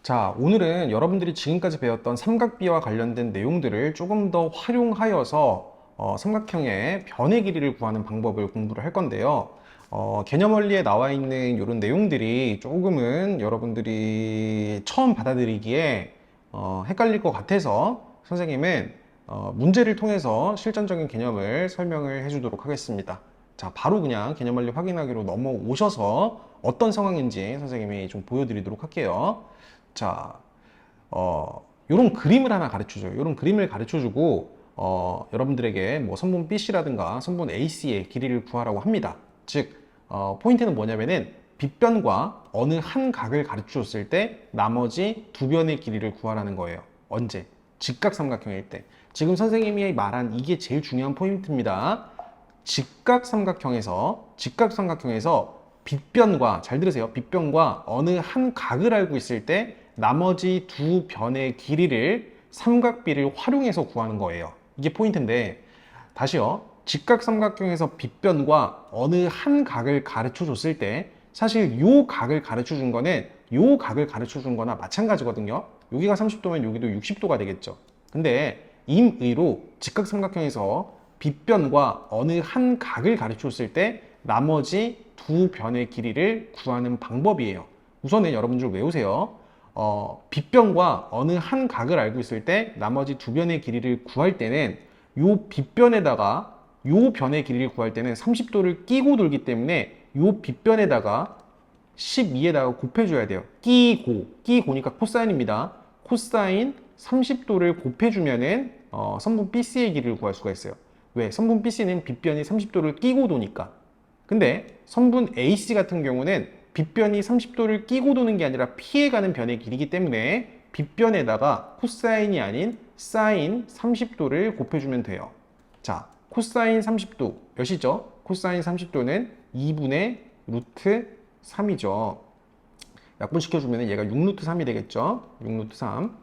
자, 오늘은 여러분들이 지금까지 배웠던 삼각비와 관련된 내용들을 조금 더 활용하여서 삼각형의 변의 길이를 구하는 방법을 공부를 할 건데요. 개념 원리에 나와 있는 이런 내용들이 조금은 여러분들이 처음 받아들이기에 헷갈릴 것 같아서 선생님은 문제를 통해서 실전적인 개념을 설명을 해주도록 하겠습니다. 자, 바로 그냥 개념 원리 확인하기로 넘어오셔서 어떤 상황인지 선생님이 좀 보여드리도록 할게요. 자, 요런 그림을 하나 가르쳐줘요. 요런 그림을 가르쳐주고, 여러분들에게 뭐 선분 BC라든가 선분 AC의 길이를 구하라고 합니다. 즉, 포인트는 뭐냐면은 빗변과 어느 한 각을 가르쳐줬을 때 나머지 두 변의 길이를 구하라는 거예요. 언제? 직각삼각형일 때. 지금 선생님이 말한 이게 제일 중요한 포인트입니다. 직각삼각형에서 빗변과, 잘 들으세요. 빗변과 어느 한 각을 알고 있을 때 나머지 두 변의 길이를 삼각비를 활용해서 구하는 거예요. 이게 포인트인데, 다시요. 직각삼각형에서 빗변과 어느 한 각을 가르쳐 줬을 때 사실 요 각을 가르쳐 준 거는 요 각을 가르쳐 준 거나 마찬가지거든요. 여기가 30도면 여기도 60도가 되겠죠. 근데 임의로 직각삼각형에서 빗변과 어느 한 각을 가르쳐 줬을 때 나머지 두 변의 길이를 구하는 방법이에요. 우선은 여러분들 외우세요. 빗변과 어느 한 각을 알고 있을 때 나머지 두 변의 길이를 구할 때는 요 빗변에다가 요 변의 길이를 구할 때는 30도를 끼고 돌기 때문에 요 빗변에다가 12에다가 곱해줘야 돼요. 끼고니까 코사인입니다. 코사인 30도를 곱해주면은 선분 BC의 길이를 구할 수가 있어요. 왜? 선분 BC는 빗변이 30도를 끼고 도니까. 근데 선분 AC 같은 경우는 빗변이 30도를 끼고 도는 게 아니라 피해가는 변의 길이기 때문에 빗변에다가 코사인이 아닌 사인 30도를 곱해주면 돼요. 자, 코사인 30도 몇이죠? 코사인 30도는 2분의 루트 3이죠. 약분시켜주면 얘가 6루트 3이 되겠죠? 6루트 3.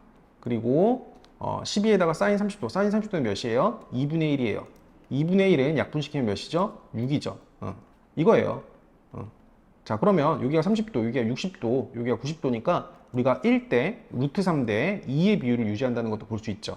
그리고 12에다가 사인 30도. 사인 30도는 몇이에요? 2분의 1이에요. 2분의 1은 약분시키면 몇이죠? 6이죠. 이거예요. 자, 그러면 여기가 30도, 여기가 60도, 여기가 90도니까 우리가 1대 루트 3대 2의 비율을 유지한다는 것도 볼 수 있죠.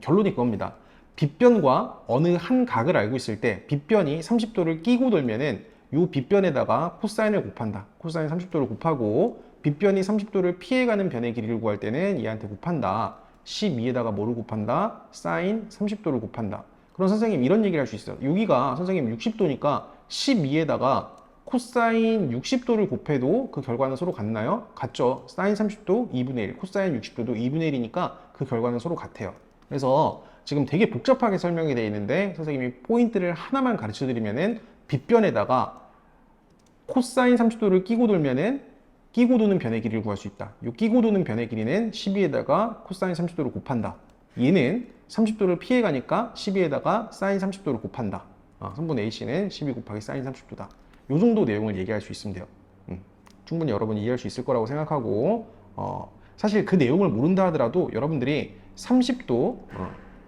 결론이 그겁니다. 빗변과 어느 한 각을 알고 있을 때 빗변이 30도를 끼고 돌면은 요 빗변에다가 코사인을 곱한다. 코사인 30도를 곱하고 빗변이 30도를 피해가는 변의 길이를 구할 때는 얘한테 곱한다. 12에다가 뭐를 곱한다? 사인 30도를 곱한다. 그럼 선생님 이런 얘기를 할 수 있어요. 여기가 선생님 60도니까 12에다가 코사인 60도를 곱해도 그 결과는 서로 같나요? 같죠. 사인 30도 2분의 1, 코사인 60도도 2분의 1이니까 그 결과는 서로 같아요. 그래서 지금 되게 복잡하게 설명이 되어 있는데 선생님이 포인트를 하나만 가르쳐 드리면은 빗변에다가 코사인 30도를 끼고 돌면은 끼고 도는 변의 길이를 구할 수 있다. 이 끼고 도는 변의 길이는 12에다가 코사인 30도를 곱한다. 얘는 30도를 피해 가니까 12에다가 사인 30도를 곱한다. 선분 AC는 12 곱하기 사인 30도다. 이 정도 내용을 얘기할 수 있으면 돼요. 충분히 여러분이 이해할 수 있을 거라고 생각하고 사실 그 내용을 모른다 하더라도 여러분들이 30도,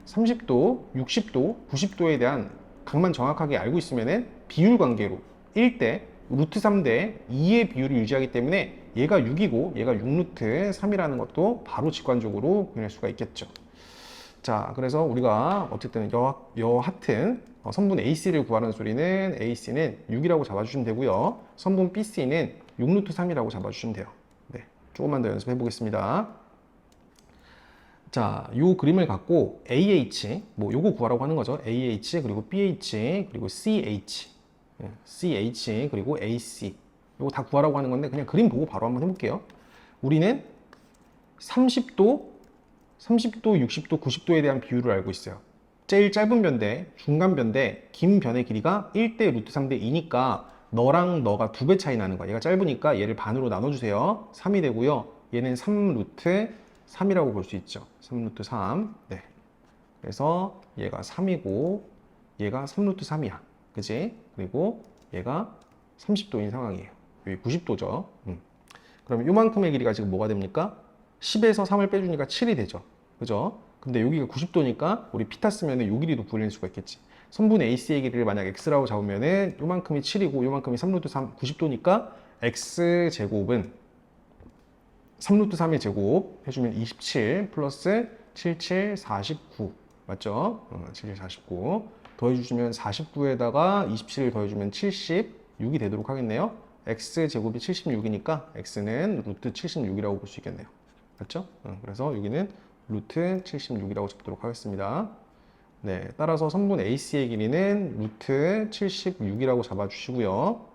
60도, 90도에 대한 각만 정확하게 알고 있으면 비율 관계로 1대 루트 3대 2의 비율을 유지하기 때문에 얘가 6이고 얘가 6루트 3이라는 것도 바로 직관적으로 구현할 수가 있겠죠. 자, 그래서 우리가 어쨌든 여하튼 선분 AC를 구하는 소리는 AC는 6이라고 잡아주시면 되고요. 선분 BC는 6루트 3이라고 잡아주시면 돼요. 네, 조금만 더 연습해 보겠습니다. 자, 요 그림을 갖고 AH, 뭐 요거 구하라고 하는 거죠. AH, 그리고 BH, 그리고 CH, CH, 그리고 AC. 요거 다 구하라고 하는 건데 그냥 그림 보고 바로 한번 해볼게요. 우리는 30도, 60도, 90도에 대한 비율을 알고 있어요. 제일 짧은 변대, 중간 변대, 긴 변의 길이가 1대 루트 3대 2니까 너랑 너가 2배 차이 나는 거야. 얘가 짧으니까 얘를 반으로 나눠주세요. 3이 되고요. 얘는 3루트 3이라고 볼 수 있죠. 3루트 3. 네. 그래서 얘가 3이고 얘가 3루트 3이야. 그지? 그리고 얘가 30도인 상황이에요. 여기 90도죠. 그럼 요만큼의 길이가 지금 뭐가 됩니까? 10에서 3을 빼주니까 7이 되죠. 그죠? 근데 여기가 90도니까 우리 피타 쓰면 요 길이도 구해낼 수가 있겠지. 선분 AC의 길이를 만약 x라고 잡으면은 요만큼이 7이고 요만큼이 3루트 3, 90도니까 x제곱은 3루트 3의 제곱 해주면 27 플러스 77, 49 맞죠? 77, 49 더해주시면 49에다가 27을 더해주면 76이 되도록 하겠네요. x 제곱이 76이니까 x는 루트 76이라고 볼 수 있겠네요. 맞죠? 그래서 여기는 루트 76이라고 적도록 하겠습니다. 네, 따라서 선분 AC의 길이는 루트 76이라고 잡아주시고요.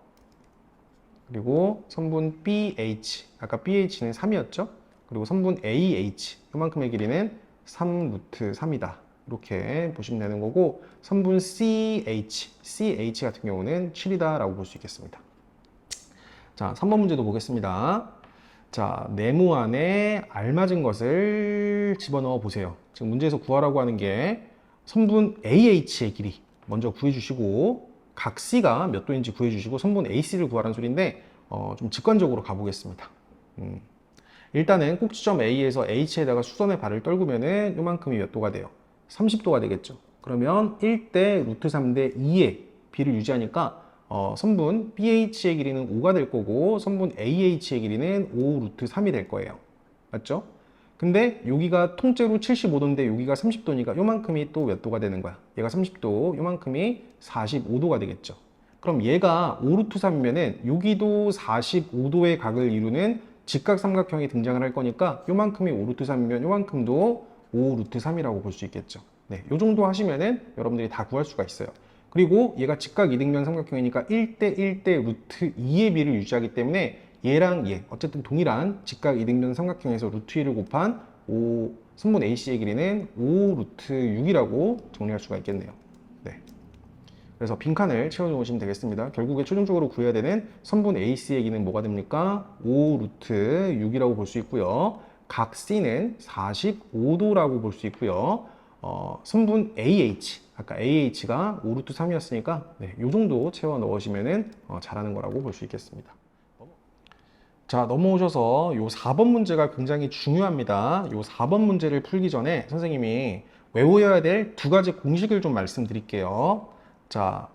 그리고 선분 BH, 아까 BH는 3이었죠? 그리고 선분 AH, 이만큼의 길이는 3 루트 3이다. 이렇게 보시면 되는 거고, 선분 CH 같은 경우는 7이다 라고 볼 수 있겠습니다. 자, 3번 문제도 보겠습니다. 자, 네모 안에 알맞은 것을 집어넣어 보세요. 지금 문제에서 구하라고 하는 게 선분 AH의 길이 먼저 구해주시고, 각 C가 몇 도인지 구해주시고 선분 AC를 구하라는 소리인데 좀 직관적으로 가보겠습니다. 일단은 꼭지점 A에서 H에다가 수선의 발을 떨구면은 요만큼이 몇 도가 돼요? 30도가 되겠죠. 그러면 1대 루트 3대 2의 B를 유지하니까 선분 BH의 길이는 5가 될 거고 선분 AH의 길이는 5 루트 3이 될 거예요. 맞죠? 근데 여기가 통째로 75도인데 여기가 30도니까 요만큼이 또 몇 도가 되는 거야? 얘가 30도, 요만큼이 45도가 되겠죠. 그럼 얘가 5루트 3이면은 여기도 45도의 각을 이루는 직각삼각형이 등장을 할 거니까 요만큼이 5루트 3이면 요만큼도 5루트 3이라고 볼 수 있겠죠. 네, 요 정도 하시면은 여러분들이 다 구할 수가 있어요. 그리고 얘가 직각 이등변 삼각형이니까 1대 1대 루트 2의 비를 유지하기 때문에 얘랑 얘 어쨌든 동일한 직각 이등변 삼각형에서 루트 2를 곱한 선분 AC의 길이는 5 루트 6이라고 정리할 수가 있겠네요. 네. 그래서 빈칸을 채워놓으시면 되겠습니다. 결국에 최종적으로 구해야 되는 선분 AC의 길이는 뭐가 됩니까? 5 루트 6이라고 볼 수 있고요. 각 C는 45도라고 볼 수 있고요. 선분 AH, 아까 AH가 5 루트 3이었으니까 네, 이 정도 채워 넣으시면 잘하는 거라고 볼 수 있겠습니다. 자, 넘어오셔서 요 4번 문제가 굉장히 중요합니다. 요 4번 문제를 풀기 전에 선생님이 외워야 될 두 가지 공식을 좀 말씀드릴게요. 자,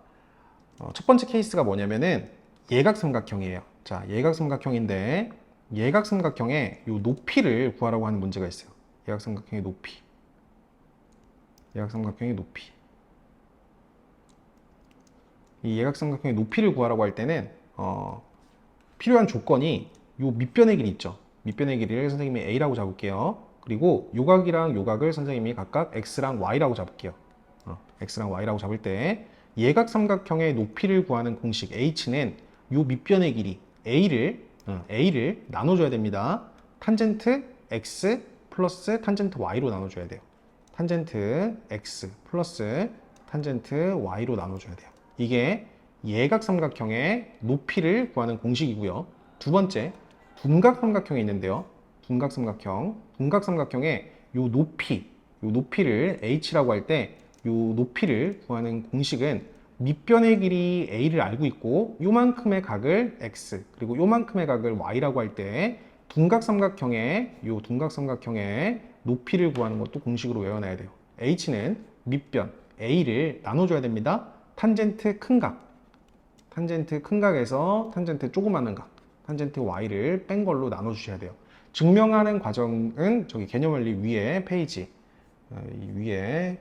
첫 번째 케이스가 뭐냐면은 예각삼각형이에요. 자, 예각삼각형인데 예각삼각형의 요 높이를 구하라고 하는 문제가 있어요. 예각삼각형의 높이. 예각삼각형의 높이. 이 예각삼각형의 높이를 구하라고 할 때는 필요한 조건이 요 밑변의 길이 있죠. 밑변의 길이를 선생님이 A라고 잡을게요. 그리고 요각이랑 요각을 선생님이 각각 X랑 Y라고 잡을게요. X랑 Y라고 잡을 때 예각삼각형의 높이를 구하는 공식 H는 요 밑변의 길이 A를 나눠줘야 됩니다. 탄젠트 X 플러스 탄젠트 Y로 나눠줘야 돼요. 탄젠트 X 플러스 탄젠트 Y로 나눠줘야 돼요. 이게 예각삼각형의 높이를 구하는 공식이고요. 두 번째, 둔각삼각형이 있는데요. 둔각삼각형의 요 높이를 H라고 할 때 요 높이를 구하는 공식은 밑변의 길이 A를 알고 있고 요만큼의 각을 X 그리고 요만큼의 각을 Y라고 할 때 둔각삼각형의 높이를 구하는 것도 공식으로 외워놔야 돼요. H는 밑변 A를 나눠줘야 됩니다. 탄젠트 큰 각에서 탄젠트 조그마한 각, 탄젠트 Y를 뺀 걸로 나눠주셔야 돼요. 증명하는 과정은 저기 개념원리 위에 페이지 위에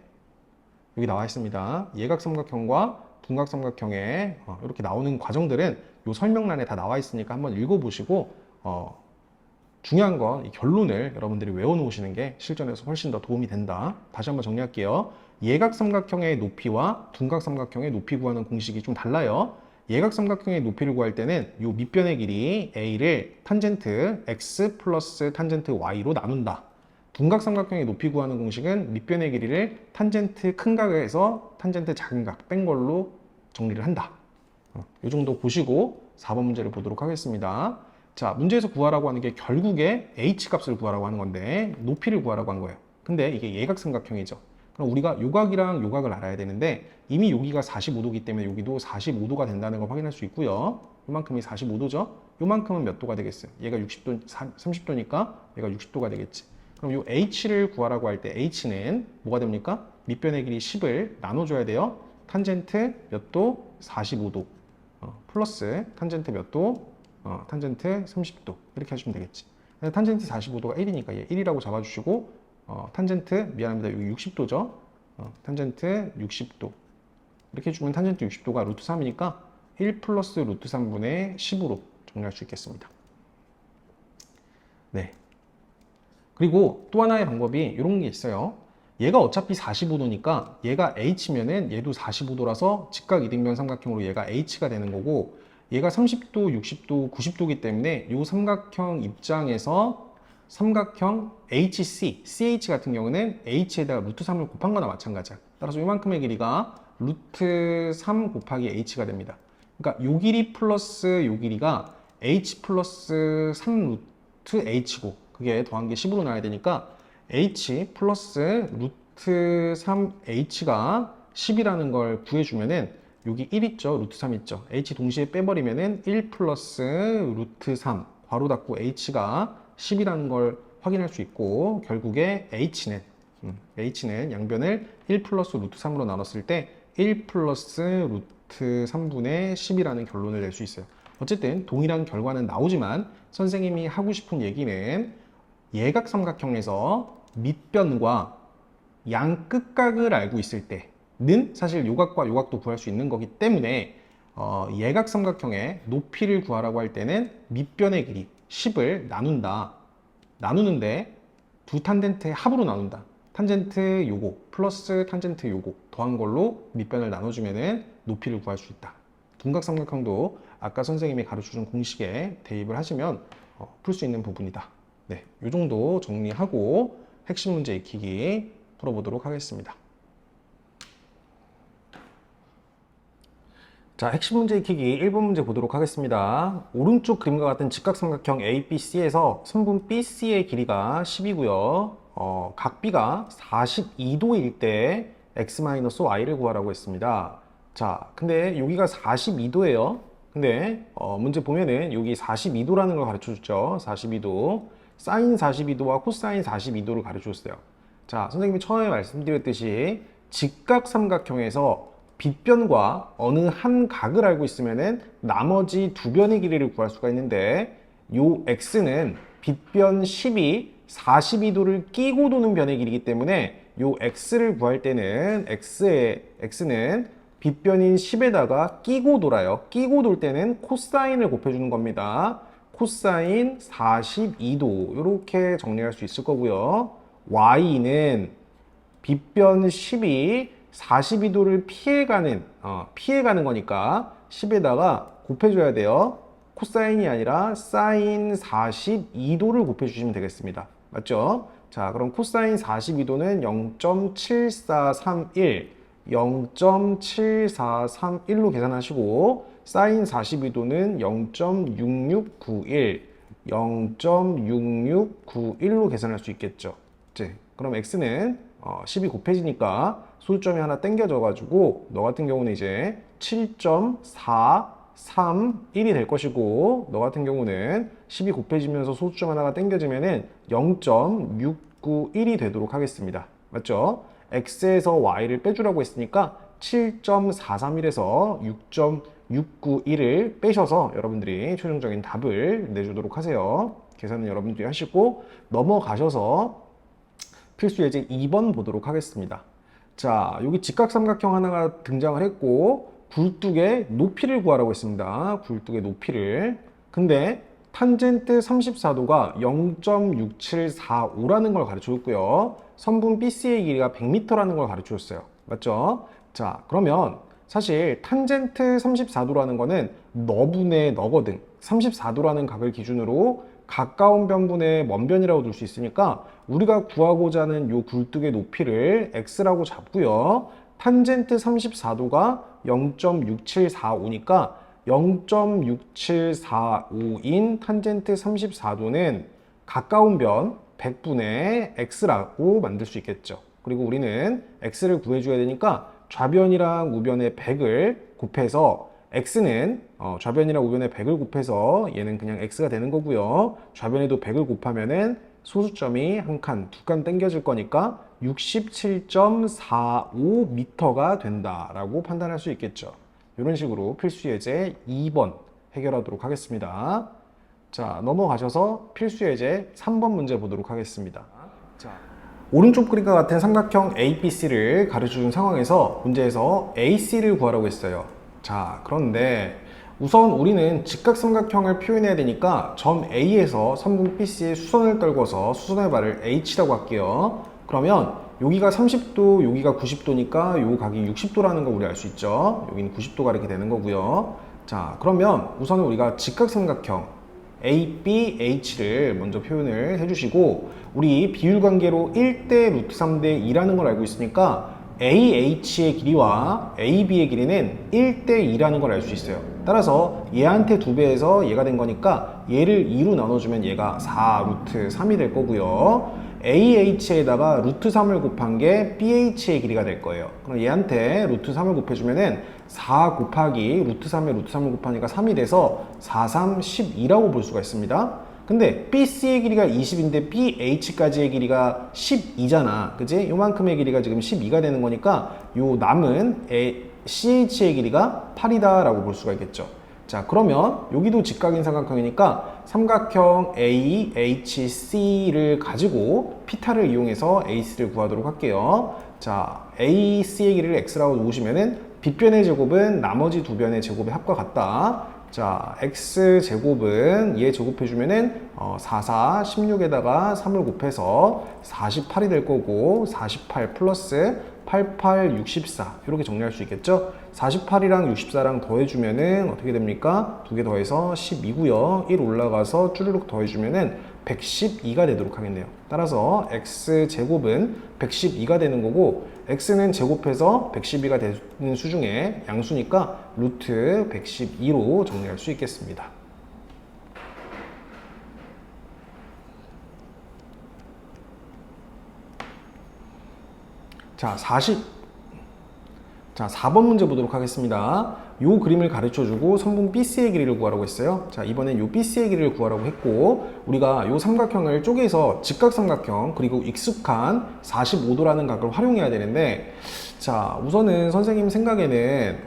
여기 나와 있습니다. 예각삼각형과 둔각삼각형에 이렇게 나오는 과정들은 이 설명란에 다 나와 있으니까 한번 읽어보시고 중요한 건 이 결론을 여러분들이 외워놓으시는 게 실전에서 훨씬 더 도움이 된다. 다시 한번 정리할게요. 예각삼각형의 높이와 둔각삼각형의 높이 구하는 공식이 좀 달라요. 예각삼각형의 높이를 구할 때는 이 밑변의 길이 A를 탄젠트 X 플러스 탄젠트 Y로 나눈다. 둔각삼각형의 높이 구하는 공식은 밑변의 길이를 탄젠트 큰 각에서 탄젠트 작은 각 뺀 걸로 정리를 한다. 이 정도 보시고 4번 문제를 보도록 하겠습니다. 자, 문제에서 구하라고 하는 게 결국에 H 값을 구하라고 하는 건데 높이를 구하라고 한 거예요. 근데 이게 예각삼각형이죠. 그럼 우리가 요각이랑 요각을 알아야 되는데 이미 여기가 45도기 때문에 여기도 45도가 된다는 걸 확인할 수 있고요. 요만큼이 45도죠. 요만큼은 몇 도가 되겠어요? 얘가 60도, 30도니까 얘가 60도가 되겠지. 그럼 요 H를 구하라고 할 때 H는 뭐가 됩니까? 밑변의 길이 10을 나눠줘야 돼요. 탄젠트 몇 도? 45도. 플러스 탄젠트 몇 도? 탄젠트 30도. 이렇게 하시면 되겠지. 탄젠트 45도가 1이니까 얘 1이라고 잡아주시고 탄젠트 미안합니다. 여기 60도죠. 탄젠트 60도 이렇게 해주면 탄젠트 60도가 루트 3이니까 1 플러스 루트 3분의 10으로 정리할 수 있겠습니다. 네. 그리고 또 하나의 방법이 이런 게 있어요. 얘가 어차피 45도니까 얘가 H면은 얘도 45도라서 직각 이등변 삼각형으로 얘가 H가 되는 거고, 얘가 30도, 60도, 90도이기 때문에 이 삼각형 입장에서 삼각형 HC, CH 같은 경우는 H에다가 루트 3을 곱한 거나 마찬가지야. 따라서 이만큼의 길이가 루트 3 곱하기 H가 됩니다. 그러니까 요 길이 플러스 요 길이가 H 플러스 3 루트 H고, 그게 더한 게 10으로 나와야 되니까 H 플러스 루트 3H가 10이라는 걸 구해주면은 여기 1 있죠? 루트 3 있죠? H 동시에 빼버리면은 1 플러스 루트 3 괄호 닫고 H가 10이라는 걸 확인할 수 있고, 결국에 H는 양변을 1 플러스 루트 3으로 나눴을 때 1 플러스 루트 3분의 10이라는 결론을 낼 수 있어요. 어쨌든 동일한 결과는 나오지만 선생님이 하고 싶은 얘기는 예각삼각형에서 밑변과 양 끝각을 알고 있을 때는 사실 요각과 요각도 구할 수 있는 거기 때문에 예각삼각형의 높이를 구하라고 할 때는 밑변의 길이 10을 나누는데 두 탄젠트의 합으로 나눈다. 탄젠트 요거 플러스 탄젠트 요거 더한 걸로 밑변을 나눠주면은 높이를 구할 수 있다. 둔각삼각형도 아까 선생님이 가르쳐준 공식에 대입을 하시면 풀 수 있는 부분이다. 네, 이 정도 정리하고 핵심 문제 익히기 풀어보도록 하겠습니다. 자, 핵심 문제 익히기 1번 문제 보도록 하겠습니다. 오른쪽 그림과 같은 직각삼각형 ABC에서 선분 BC의 길이가 10이고요. 각 B가 42도일 때 x-y를 구하라고 했습니다. 자, 근데 여기가 42도예요. 근데 문제 보면은 여기 42도라는 걸 가르쳐 줬죠. 42도. 사인 42도와 코사인 42도를 가르쳐 줬어요. 자, 선생님이 처음에 말씀드렸듯이 직각삼각형에서 빗변과 어느 한 각을 알고 있으면은 나머지 두 변의 길이를 구할 수가 있는데, 요 x는 빗변 10이 42도를 끼고 도는 변의 길이기 때문에 요 x를 구할 때는 x는 빗변인 10에다가 끼고 돌아요. 끼고 돌 때는 코사인을 곱해주는 겁니다. 코사인 42도 이렇게 정리할 수 있을 거고요. y는 빗변 10이 42도를 피해가는 거니까 10에다가 곱해줘야 돼요. 코사인이 아니라 사인 42도를 곱해주시면 되겠습니다. 맞죠? 자, 그럼 코사인 42도는 0.7431로 계산하시고, 사인 42도는 0.6691로 계산할 수 있겠죠. 이제 그럼 x는 10이 곱해지니까 소수점이 하나 땡겨져 가지고 너 같은 경우는 이제 7.431이 될 것이고, 너 같은 경우는 10이 곱해지면서 소수점 하나가 땡겨지면은 0.691이 되도록 하겠습니다. 맞죠? x에서 y를 빼주라고 했으니까 7.431에서 6.691을 빼셔서 여러분들이 최종적인 답을 내주도록 하세요. 계산은 여러분들이 하시고 넘어가셔서 필수 예제 2번 보도록 하겠습니다. 자, 여기 직각삼각형 하나가 등장을 했고 굴뚝의 높이를 구하라고 했습니다. 굴뚝의 높이를. 근데 탄젠트 34도가 0.6745라는 걸 가르쳐 줬고요. 선분 BC의 길이가 100m라는 걸 가르쳐 줬어요. 맞죠? 자, 그러면 사실 탄젠트 34도라는 거는 너분의 너거든. 34도라는 각을 기준으로 가까운 변분의 먼 변이라고 둘 수 있으니까 우리가 구하고자 하는 이 굴뚝의 높이를 x라고 잡고요. 탄젠트 34도가 0.6745니까 0.6745인 탄젠트 34도는 가까운 변 100분의 x라고 만들 수 있겠죠. 그리고 우리는 x를 구해줘야 되니까 좌변이랑 우변의 100을 곱해서 x는 좌변이랑 우변의 100을 곱해서 얘는 그냥 x가 되는 거고요. 좌변에도 100을 곱하면은 소수점이 한 칸, 두 칸 땡겨질 거니까 67.45m가 된다라고 판단할 수 있겠죠. 이런 식으로 필수 예제 2번 해결하도록 하겠습니다. 자, 넘어가셔서 필수 예제 3번 문제 보도록 하겠습니다. 자, 오른쪽 그림과 같은 삼각형 ABC를 가르쳐준 상황에서 문제에서 AC를 구하라고 했어요. 자, 그런데 우선 우리는 직각삼각형을 표현해야 되니까 점 A에서 선분 BC에 수선을 떨궈서 수선의 발을 H라고 할게요. 그러면 여기가 30도, 여기가 90도니까 요 각이 60도라는 거 우리 알 수 있죠. 여기는 90도가 이렇게 되는 거고요. 자, 그러면 우선 우리가 직각삼각형 ABH를 먼저 표현을 해주시고, 우리 비율관계로 1대 루트 3대 2라는 걸 알고 있으니까 AH의 길이와 AB의 길이는 1대 2라는 걸 알 수 있어요. 따라서 얘한테 2배해서 얘가 된 거니까 얘를 2로 나눠주면 얘가 4 루트 3이 될 거고요. AH에다가 루트 3을 곱한 게 BH의 길이가 될 거예요. 그럼 얘한테 루트 3을 곱해주면은 4 곱하기 루트 3에 루트 3을 곱하니까 3이 돼서 4, 3, 12라고 볼 수가 있습니다. 근데 BC의 길이가 20인데 BH까지의 길이가 12잖아. 그지? 요만큼의 길이가 지금 12가 되는 거니까 요 남은 CH의 길이가 8이다 라고 볼 수가 있겠죠. 자, 그러면 여기도 직각인 삼각형이니까 삼각형 AHC를 가지고 피타를 이용해서 AC를 구하도록 할게요. 자, AC의 길이를 X라고 놓으시면은 빗변의 제곱은 나머지 두 변의 제곱의 합과 같다. 자, X제곱은 얘 제곱해주면은 4, 4, 16에다가 3을 곱해서 48이 될 거고, 48 플러스 88, 64 이렇게 정리할 수 있겠죠? 48이랑 64랑 더해주면은 어떻게 됩니까? 두 개 더해서 12고요. 1 올라가서 쭈르륵 더해주면은 112가 되도록 하겠네요. 따라서 X제곱은 112가 되는 거고, X는 제곱해서 112가 되는 수 중에 양수니까 루트 112로 정리할 수 있겠습니다. 자, 4번 문제 보도록 하겠습니다. 요 그림을 가르쳐주고 선분 BC의 길이를 구하라고 했어요. 자, 이번엔 요 BC의 길이를 구하라고 했고, 우리가 요 삼각형을 쪼개서 직각삼각형 그리고 익숙한 45도라는 각을 활용해야 되는데, 자, 우선은 선생님 생각에는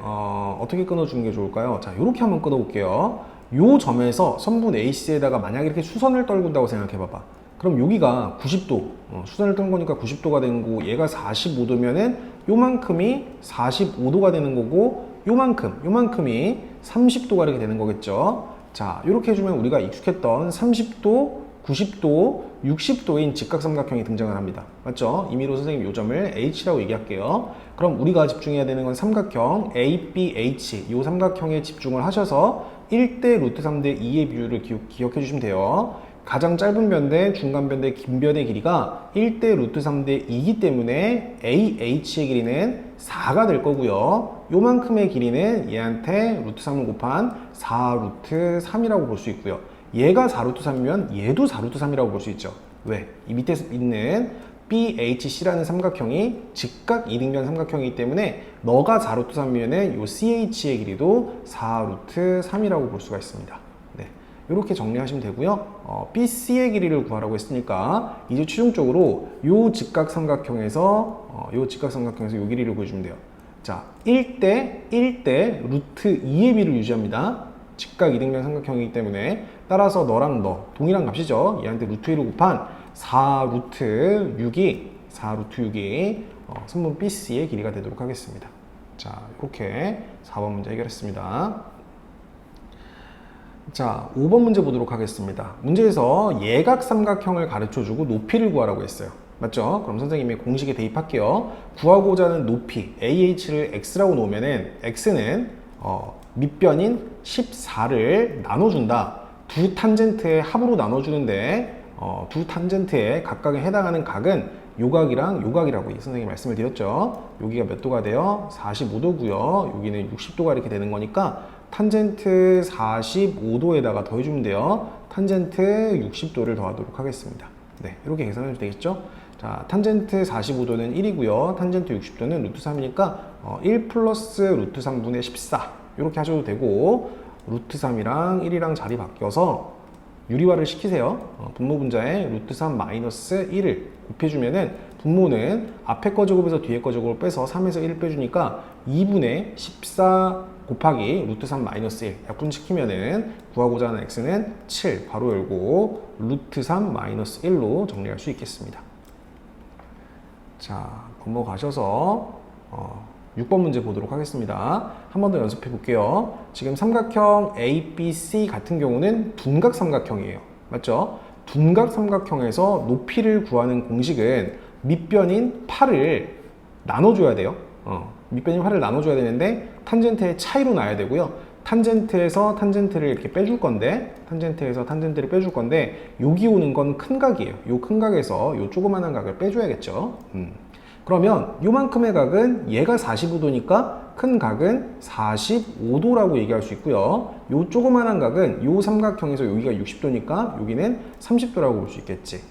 어떻게 끊어주는 게 좋을까요? 자, 요렇게 한번 끊어볼게요. 요 점에서 선분 AC에다가 만약에 이렇게 수선을 떨군다고 생각해봐봐. 그럼 여기가 90도, 수선을 뜬 거니까 90도가 되는 거고, 얘가 45도면은 요만큼이 45도가 되는 거고, 요만큼이 30도가 이렇게 되는 거겠죠. 자, 이렇게 해주면 우리가 익숙했던 30도, 90도, 60도인 직각삼각형이 등장을 합니다. 맞죠? 임의로 선생님 요 점을 H라고 얘기할게요. 그럼 우리가 집중해야 되는 건 삼각형 ABH, 요 삼각형에 집중을 하셔서 1대 루트 3대 2의 비율을 기억해 주시면 돼요. 가장 짧은 변대, 중간 변대, 긴 변의 길이가 1대 루트 3대 2이기 때문에 AH의 길이는 4가 될 거고요. 요만큼의 길이는 얘한테 루트 3을 곱한 4 루트 3이라고 볼 수 있고요. 얘가 4 루트 3이면 얘도 4 루트 3이라고 볼 수 있죠. 왜? 이 밑에 있는 BHC라는 삼각형이 직각 이등변 삼각형이기 때문에 너가 4 루트 3이면 요 CH의 길이도 4 루트 3이라고 볼 수가 있습니다. 이렇게 정리하시면 되고요. BC의 길이를 구하라고 했으니까 이제 최종적으로 요 직각삼각형에서 요 길이를 구해주면 돼요. 자, 1대 루트 2의 비를 유지합니다. 직각 이등변 삼각형이기 때문에, 따라서 너랑 너 동일한 값이죠. 얘한테 루트 1을 곱한 4 루트 6이 선분 BC의 길이가 되도록 하겠습니다. 자, 이렇게 4번 문제 해결했습니다. 자, 5번 문제 보도록 하겠습니다. 문제에서 예각삼각형을 가르쳐주고 높이를 구하라고 했어요. 맞죠? 그럼 선생님이 공식에 대입할게요. 구하고자 하는 높이 AH를 X라고 놓으면은 X는 밑변인 14를 나눠준다. 두 탄젠트의 합으로 나눠주는데 두 탄젠트에 각각에 해당하는 각은 요각이랑 요각이라고 선생님이 말씀을 드렸죠. 여기가 몇 도가 돼요? 45도고요. 여기는 60도가 이렇게 되는 거니까 탄젠트 45도에다가 더해주면 돼요. 탄젠트 60도를 더하도록 하겠습니다. 네, 이렇게 계산하면 되겠죠? 자, 탄젠트 45도는 1이고요. 탄젠트 60도는 루트 3이니까 1 플러스 루트 3분의 14 이렇게 하셔도 되고, 루트 3이랑 1이랑 자리 바뀌어서 유리화를 시키세요. 분모 분자에 루트 3 마이너스 1을 곱해주면은 분모는 앞에 거 제곱에서 뒤에 거 제곱을 빼서 3에서 1을 빼주니까 2분의 14 곱하기 루트 3 마이너스 1 약분시키면은 구하고자 하는 x는 7 바로 열고 루트 3 마이너스 1로 정리할 수 있겠습니다. 자, 넘어가셔서 6번 문제 보도록 하겠습니다. 한 번 더 연습해 볼게요. 지금 삼각형 ABC 같은 경우는 둔각 삼각형이에요. 맞죠? 둔각 삼각형에서 높이를 구하는 공식은 밑변인 8을 나눠줘야 돼요. 밑변인 8을 나눠줘야 되는데 탄젠트의 차이로 나야 되고요. 탄젠트에서 탄젠트를 이렇게 빼줄 건데 탄젠트에서 탄젠트를 빼줄 건데 여기 오는 건 큰 각이에요. 요 큰 각에서 요 조그만한 각을 빼줘야겠죠. 그러면 요만큼의 각은 얘가 45도니까 큰 각은 45도라고 얘기할 수 있고요. 요 조그만한 각은 요 삼각형에서 여기가 60도니까 여기는 30도라고 볼 수 있겠지.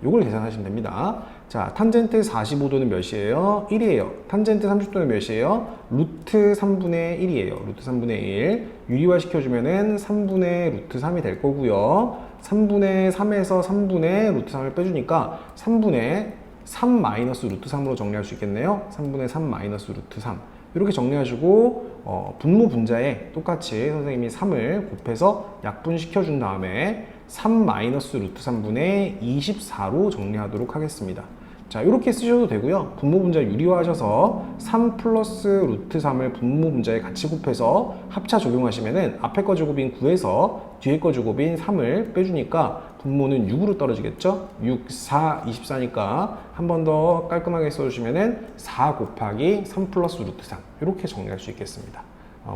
요걸 계산하시면 됩니다. 자, 탄젠트 45도는 몇이에요? 1이에요. 탄젠트 30도는 몇이에요? 루트 3분의 1이에요. 루트 3분의 1. 유리화 시켜주면은 3분의 루트 3이 될 거고요. 3분의 3에서 3분의 루트 3을 빼주니까 3분의 3 마이너스 루트 3으로 정리할 수 있겠네요. 3분의 3 마이너스 루트 3. 이렇게 정리하시고 분모 분자에 똑같이 선생님이 3을 곱해서 약분시켜 준 다음에 3 마이너스 루트 3분의 24로 정리하도록 하겠습니다. 자, 이렇게 쓰셔도 되고요. 분모 분자 유리화하셔서 3 플러스 루트 3을 분모 분자에 같이 곱해서 합차 적용하시면은 앞에 거 제곱인 9에서 뒤에 거 제곱인 3을 빼주니까 분모는 6으로 떨어지겠죠? 6, 4, 24니까 한 번 더 깔끔하게 써주시면은 4 곱하기 3 플러스 루트 3 이렇게 정리할 수 있겠습니다.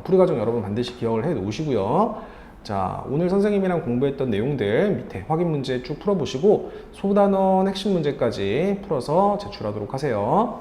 풀이 과정 여러분 반드시 기억을 해 놓으시고요. 자, 오늘 선생님이랑 공부했던 내용들 밑에 확인 문제 쭉 풀어보시고 소단원 핵심 문제까지 풀어서 제출하도록 하세요.